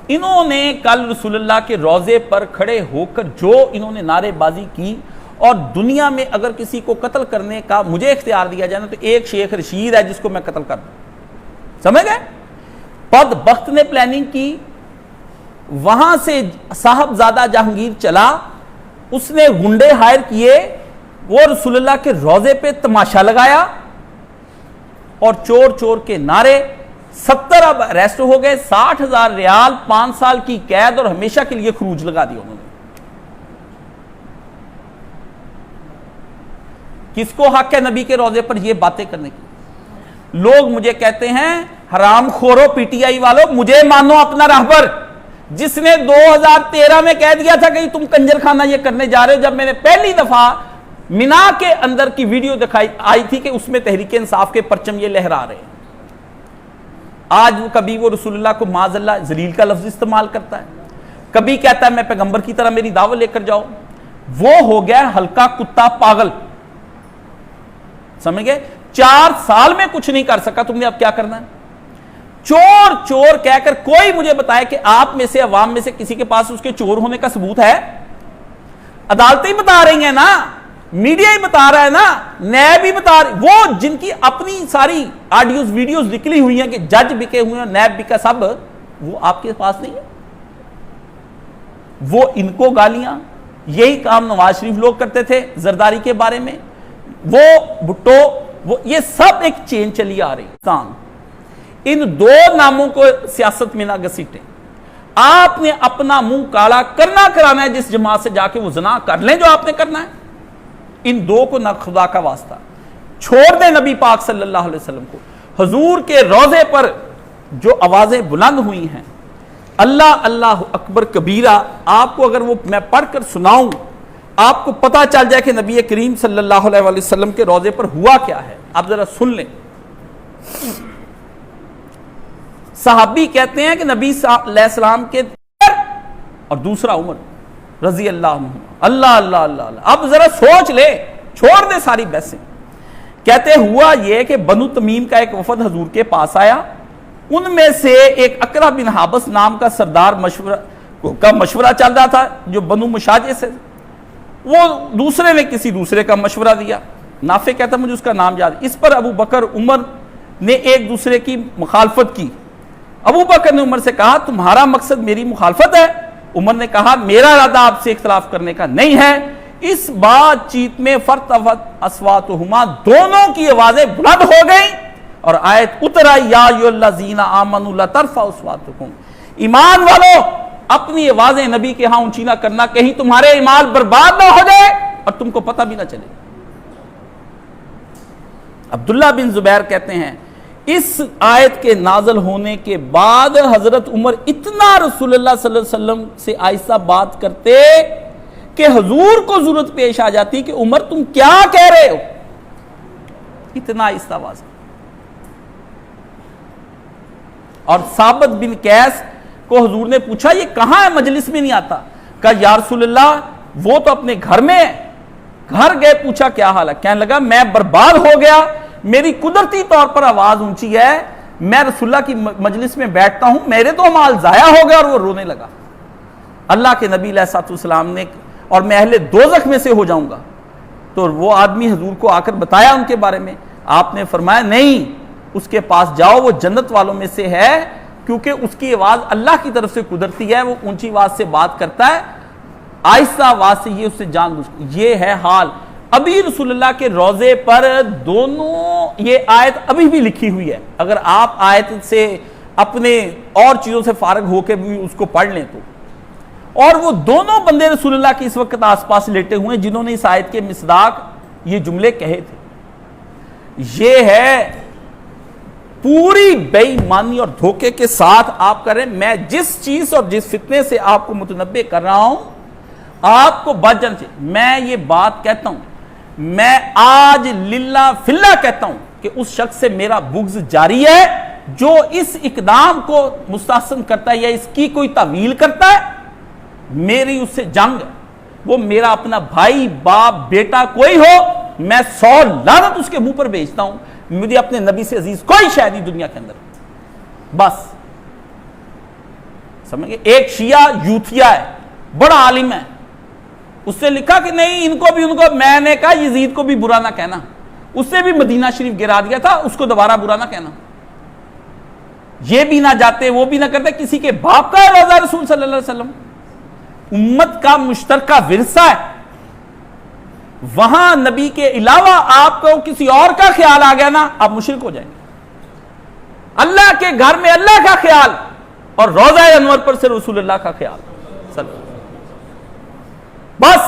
انہوں نے کل رسول اللہ کے روضے پر کھڑے ہو کر جو انہوں نے نعرے بازی کی، اور دنیا میں اگر کسی کو قتل کرنے کا مجھے اختیار دیا جائے نا تو ایک شیخ رشید ہے جس کو میں قتل کر دوں، سمجھ گئے؟ بدبخت نے پلاننگ کی، وہاں سے صاحبزادہ جہانگیر چلا، اس نے گنڈے ہائر کیے، وہ رسول اللہ کے روضے پہ تماشا لگایا اور چور چور کے نعرے، 70 اب اریسٹ ہو گئے، 60,000 ریال، 5 سال کی قید اور ہمیشہ کے لیے خروج لگا دیا انہوں نے۔ کس کو حق ہے نبی کے روضے پر یہ باتیں کرنے کی؟ لوگ مجھے کہتے ہیں حرام خورو پی ٹی آئی والو، مجھے مانو اپنا راہبر جس نے 2013 میں کہہ دیا تھا کہ تم کنجر خانہ یہ کرنے جا رہے ہو، جب میں نے پہلی دفعہ مینا کے اندر کی ویڈیو دکھائی آئی تھی کہ اس میں تحریک انصاف کے پرچم یہ لہرا رہے ہیں۔ آج وہ کبھی وہ رسول اللہ کو معاذ اللہ ذلیل کا لفظ استعمال کرتا ہے، کبھی کہتا ہے میں پیغمبر کی طرح میری دعوت لے کر جاؤ، وہ ہو گیا ہلکا کتا پاگل، سمجھ گئے؟ 4 سال میں کچھ نہیں کر سکا، تم نے اب کیا کرنا ہے؟ چور چور کہہ کر کوئی مجھے بتائے کہ آپ میں سے عوام میں سے کسی کے پاس اس کے چور ہونے کا ثبوت ہے؟ عدالتیں بتا رہی ہیں نا، میڈیا ہی بتا رہا ہے نا، نیب بھی بتا رہی، وہ جن کی اپنی ساری آڈیوز ویڈیوز نکلی ہوئی ہیں کہ جج بکے ہوئے ہیں، نیب بکا، سب وہ آپ کے پاس نہیں ہے۔ وہ ان کو گالیاں، یہی کام نواز شریف لوگ کرتے تھے زرداری کے بارے میں، وہ بھٹو، وہ یہ سب ایک چین چلی آ رہی۔ ان 2 ناموں کو سیاست میں نہ گھسیٹیں۔ آپ نے اپنا منہ کالا کرنا کرانا ہے، جس جماعت سے جا کے وہ زنا کر لیں جو آپ نے کرنا ہے، ان 2 کو نہ خدا کا واسطہ چھوڑ دیں نبی پاک صلی اللہ علیہ وسلم کو۔ حضور کے روضے پر جو آوازیں بلند ہوئی ہیں، اللہ اللہ اکبر کبیرہ، آپ کو اگر وہ میں پڑھ کر سناؤں آپ کو پتہ چل جائے کہ نبی کریم صلی اللہ علیہ وسلم کے روضے پر ہوا کیا ہے، آپ ذرا سن لیں۔ صحابی کہتے ہیں کہ نبی علیہ السلام کے اور دوسرا عمر رضی اللہ عنہ، اللہ اللہ اللہ اللہ، اب ذرا سوچ لے، چھوڑ دے ساری بحثیں۔ کہتے ہوا یہ کہ بنو تمیم کا ایک وفد حضور کے پاس آیا، ان میں سے ایک اقرع بن حابس نام کا سردار مشورہ چل رہا تھا جو بنو مشاجع سے، وہ دوسرے نے کسی دوسرے کا مشورہ دیا، نافع کہتا مجھے اس کا نام یاد، اس پر ابو بکر عمر نے ایک دوسرے کی مخالفت کی۔ ابو بکر نے عمر سے کہا تمہارا مقصد میری مخالفت ہے؟ عمر نے کہا میرا ارادہ آپ سے اختلاف کرنے کا نہیں ہے۔ اس بات چیت میں فرتفت اصواتہما، دونوں کی آوازیں بلند ہو گئیں اور آیت اتر آئی یا ایھا الذین آمنوا لا ترفعوا اصواتکم، ایمان والو اپنی آوازیں نبی کے ہاں اونچی نہ کرنا، کہیں تمہارے ایمان برباد نہ ہو جائے اور تم کو پتہ بھی نہ چلے۔ عبداللہ بن زبیر کہتے ہیں اس آیت کے نازل ہونے کے بعد حضرت عمر اتنا رسول اللہ صلی اللہ علیہ وسلم سے آہستہ بات کرتے کہ حضور کو ضرورت پیش آ جاتی کہ عمر تم کیا کہہ رہے ہو، اتنا آہستہ آواز۔ اور ثابت بن قیس کو حضور نے پوچھا یہ کہاں ہے، مجلس میں نہیں آتا، کہا یا رسول اللہ وہ تو اپنے گھر میں ہے۔ گھر گئے، پوچھا کیا حال ہے، کہنے لگا میں برباد ہو گیا، میری قدرتی طور پر آواز اونچی ہے، میں رسول اللہ کی مجلس میں بیٹھتا ہوں، میرے تو مال ضائع ہو گیا، اور وہ رونے لگا۔ اللہ کے نبی علیہ الصلوۃ والسلام نے اور میں اہل دوزخ میں سے ہو جاؤں گا، تو وہ آدمی حضور کو آ کر بتایا ان کے بارے میں، آپ نے فرمایا نہیں اس کے پاس جاؤ، وہ جنت والوں میں سے ہے، کیونکہ اس کی آواز اللہ کی طرف سے قدرتی ہے، وہ اونچی آواز سے بات کرتا ہے، آہستہ آواز سے یہ اس سے جان بوجھ۔ یہ ہے حال۔ ابھی رسول اللہ کے روضے پر دونوں یہ آیت ابھی بھی لکھی ہوئی ہے، اگر آپ آیت سے اپنے اور چیزوں سے فارغ ہو کے بھی اس کو پڑھ لیں تو، اور وہ دونوں بندے رسول اللہ کے اس وقت آس پاس لیٹے ہوئے ہیں جنہوں نے اس آیت کے مصداق یہ جملے کہے تھے۔ یہ ہے پوری بے ایمانی اور دھوکے کے ساتھ آپ کر رہے ہیں۔ میں جس چیز اور جس فتنے سے آپ کو متنبع کر رہا ہوں آپ کو بچ جانا چاہیے۔ میں یہ بات کہتا ہوں، میں آج للہ فی اللہ کہتا ہوں کہ اس شخص سے میرا بغض جاری ہے جو اس اقدام کو مستحسن کرتا ہے یا اس کی کوئی تعویل کرتا ہے، میری اس سے جنگ ہے۔ وہ میرا اپنا بھائی، باپ، بیٹا کوئی ہو، میں 100 لعنت اس کے منہ پر بھیجتا ہوں۔ مجھے اپنے نبی سے عزیز کوئی شے نہیں دنیا کے اندر، بس سمجھ گئے؟ ایک شیعہ یوتھیا ہے، بڑا عالم ہے، اس سے لکھا کہ نہیں ان کو میں نے کہا یزید کو بھی برا نہ کہنا، اس سے بھی مدینہ شریف گرا دیا تھا، اس کو دوبارہ برا نہ کہنا، یہ بھی نہ جاتے وہ بھی نہ کرتے، کسی کے باپ کا ہے روضہ رسول صلی اللہ علیہ وسلم، امت کا مشترکہ ورثہ ہے، وہاں نبی کے علاوہ آپ کو کسی اور کا خیال آ گیا نا آپ مشرک ہو جائیں گے۔ اللہ کے گھر میں اللہ کا خیال اور روضہ انور پر سے رسول اللہ کا خیال، بس